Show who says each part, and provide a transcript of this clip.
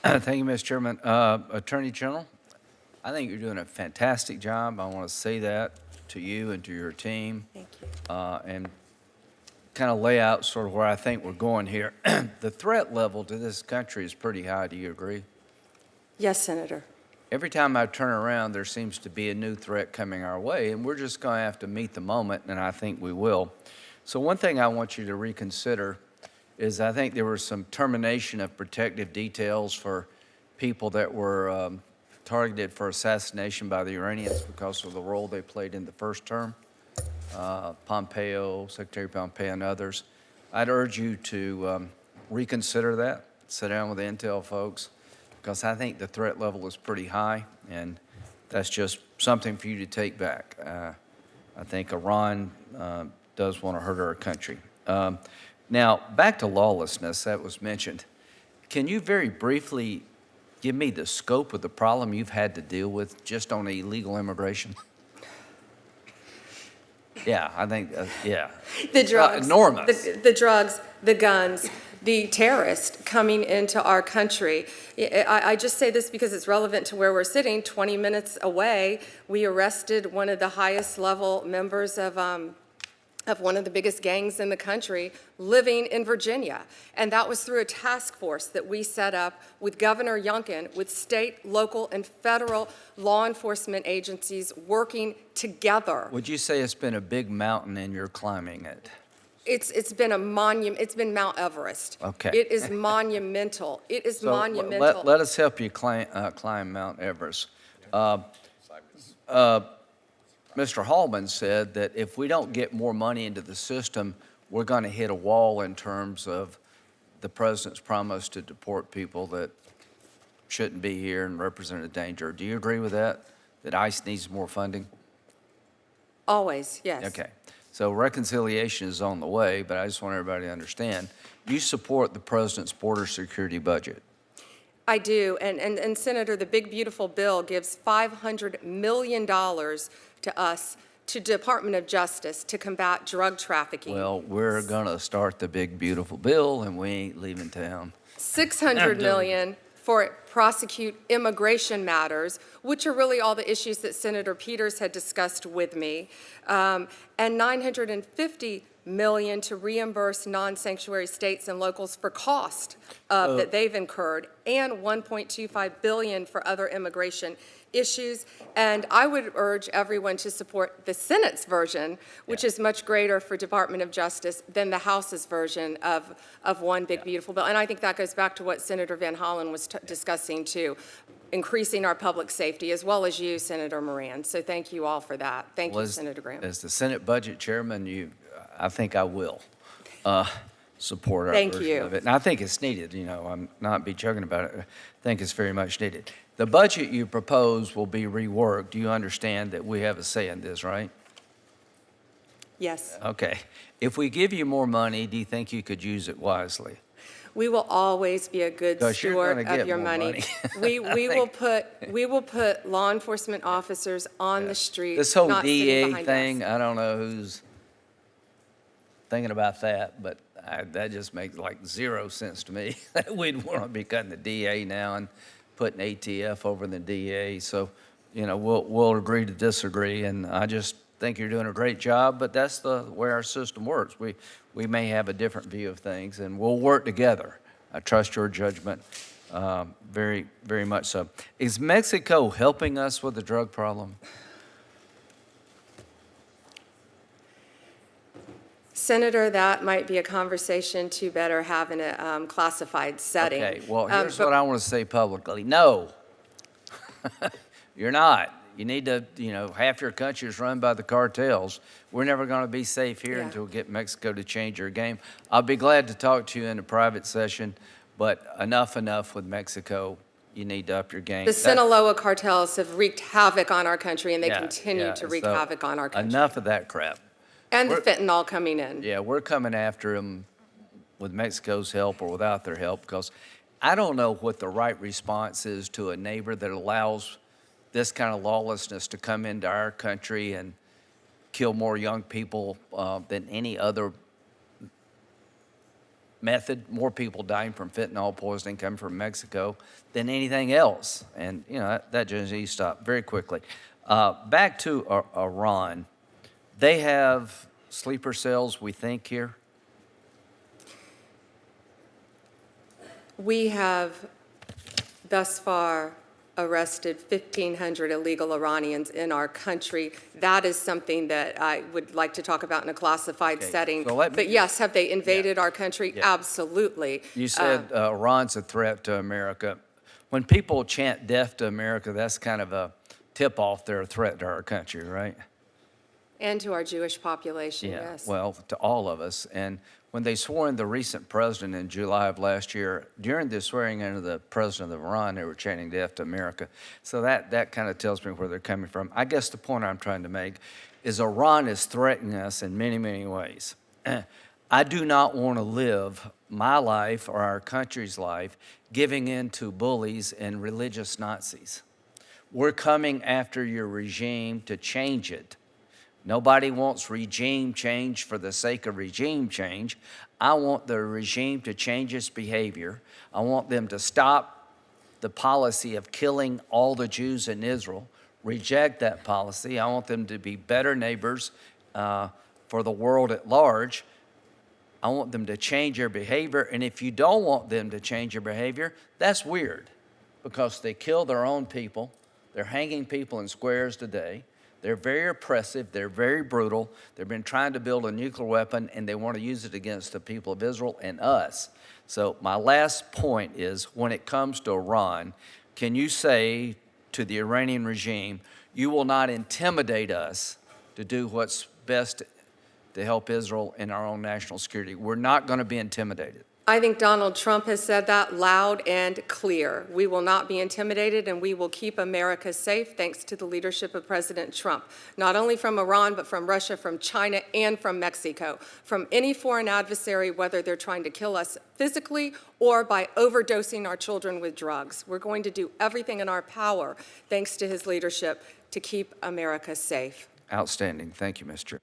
Speaker 1: Thank you, Mr. Chairman. Attorney General, I think you're doing a fantastic job. I want to say that to you and to your team.
Speaker 2: Thank you.
Speaker 1: And kind of lay out sort of where I think we're going here. The threat level to this country is pretty high. Do you agree?
Speaker 2: Yes, Senator.
Speaker 1: Every time I turn around, there seems to be a new threat coming our way, and we're just going to have to meet the moment, and I think we will. So one thing I want you to reconsider is I think there was some termination of protective details for people that were targeted for assassination by the Iranians because of the role they played in the first term. Pompeo, Secretary Pompeo, and others. I'd urge you to reconsider that, sit down with the intel folks, because I think the threat level is pretty high, and that's just something for you to take back. I think Iran does want to hurt our country. Now, back to lawlessness, that was mentioned. Can you very briefly give me the scope of the problem you've had to deal with just on illegal immigration? Yeah, I think, yeah.
Speaker 2: The drugs.
Speaker 1: Enormous.
Speaker 2: The drugs, the guns, the terrorists coming into our country. I just say this because it's relevant to where we're sitting. 20 minutes away, we arrested one of the highest level members of one of the biggest gangs in the country living in Virginia. And that was through a task force that we set up with Governor Youngkin, with state, local, and federal law enforcement agencies working together.
Speaker 1: Would you say it's been a big mountain and you're climbing it?
Speaker 2: It's been a monument. It's been Mount Everest.
Speaker 1: Okay.
Speaker 2: It is monumental. It is
Speaker 1: So
Speaker 2: monumental.
Speaker 1: let us help you climb Mount Everest. Mr. Hallman said that if we don't get more money into the system, we're going to hit a wall in terms of the president's promise to deport people that shouldn't be here and represent a danger. Do you agree with that, that ICE needs more funding?
Speaker 2: Always, yes.
Speaker 1: Okay. So reconciliation is on the way, but I just want everybody to understand, you support the president's border security budget.
Speaker 2: I do, and Senator, the big beautiful bill gives $500 million to us, to Department of Justice, to combat drug trafficking.
Speaker 1: Well, we're gonna start the big beautiful bill, and we ain't leaving town.
Speaker 2: $600 million for prosecute immigration matters, which are really all the issues that Senator Peters had discussed with me, and $950 million to reimburse non-sanctuary states and locals for cost that they've incurred, and $1.25 billion for other immigration issues. And I would urge everyone to support the Senate's version, which is much greater for Department of Justice than the House's version of one big beautiful bill. And I think that goes back to what Senator Van Hollen was discussing too, increasing our public safety, as well as you, Senator Moran. So thank you all for that. Thank you, Senator Graham.
Speaker 1: As the Senate Budget Chairman, I think I will support our
Speaker 2: Thank
Speaker 1: version
Speaker 2: you.
Speaker 1: of it. And I think it's needed, I'm not be chugging about it. I think it's very much needed. The budget you propose will be reworked. Do you understand that we have a say in this, right?
Speaker 2: Yes.
Speaker 1: Okay. If we give you more money, do you think you could use it wisely?
Speaker 2: We will always be a good
Speaker 1: 'Cause you're
Speaker 2: steward
Speaker 1: gonna
Speaker 2: of
Speaker 1: get
Speaker 2: your
Speaker 1: more
Speaker 2: money.
Speaker 1: money.
Speaker 2: We will put law enforcement officers on the street,
Speaker 1: This whole
Speaker 2: not sitting
Speaker 1: DA
Speaker 2: behind
Speaker 1: thing,
Speaker 2: us.
Speaker 1: I don't know who's thinking about that, but that just makes like 0 sense to me. We'd want to be cutting the DA now and putting ATF over the DA. So, we'll agree to disagree. And I just think you're doing a great job, but that's the way our system works. We may have a different view of things, and we'll work together. I trust your judgment very, very much so. Is Mexico helping us with the drug problem?
Speaker 2: Senator, that might be a conversation to better have in a classified setting.
Speaker 1: Okay, well, here's what I want to say publicly. No, you're not. You need to, half your country is run by the cartels. We're never going to be safe here until we get Mexico to change their game. I'll be glad to talk to you in a private session, but enough with Mexico. You need to up your game.
Speaker 2: The Sinaloa cartels have wreaked havoc on our country, and they continue to wreak havoc on our country.
Speaker 1: Enough of that crap.
Speaker 2: And the fentanyl coming in.
Speaker 1: Yeah, we're coming after them with Mexico's help or without their help, because I don't know what the right response is to a neighbor that allows this kind of lawlessness to come into our country and kill more young people than any other method, more people dying from fentanyl poisoning coming from Mexico than anything else. And, you know, that just needs to stop very quickly. Back to Iran. They have sleeper cells, we think, here?
Speaker 2: We have thus far arrested 1,500 illegal Iranians in our country. That is something that I would like to talk about in a classified
Speaker 1: Okay,
Speaker 2: setting.
Speaker 1: so let me
Speaker 2: But yes, have they invaded
Speaker 1: Yeah.
Speaker 2: our country?
Speaker 1: Yeah.
Speaker 2: Absolutely.
Speaker 1: You said Iran's a threat to America. When people chant death to America, that's kind of a tip-off they're a threat to our country, right?
Speaker 2: And to our Jewish population,
Speaker 1: Yeah,
Speaker 2: yes.
Speaker 1: well, to all of us. And when they swore in the recent president in July of last year, during the swearing in of the president of Iran, they were chanting death to America. So that kind of tells me where they're coming from. I guess the point I'm trying to make is Iran is threatening us in many, many ways. I do not want to live my life or our country's life giving in to bullies and religious Nazis. We're coming after your regime to change it. Nobody wants regime change for the sake of regime change. I want the regime to change its behavior. I want them to stop the policy of killing all the Jews in Israel, reject that policy. I want them to be better neighbors for the world at large. I want them to change their behavior. And if you don't want them to change their behavior, that's weird because they kill their own people. They're hanging people in squares today. They're very oppressive. They're very brutal. They've been trying to build a nuclear weapon, and they want to use it against the people of Israel and us. So my last point is, when it comes to Iran, can you say to the Iranian regime, you will not intimidate us to do what's best to help Israel in our own national security? We're not going to be intimidated.
Speaker 2: I think Donald Trump has said that loud and clear. We will not be intimidated, and we will keep America safe thanks to the leadership of President Trump, not only from Iran, but from Russia, from China, and from Mexico, from any foreign adversary, whether they're trying to kill us physically or by overdosing our children with drugs. We're going to do everything in our power, thanks to his leadership, to keep America safe.
Speaker 1: Outstanding. Thank you, Mr. Chair.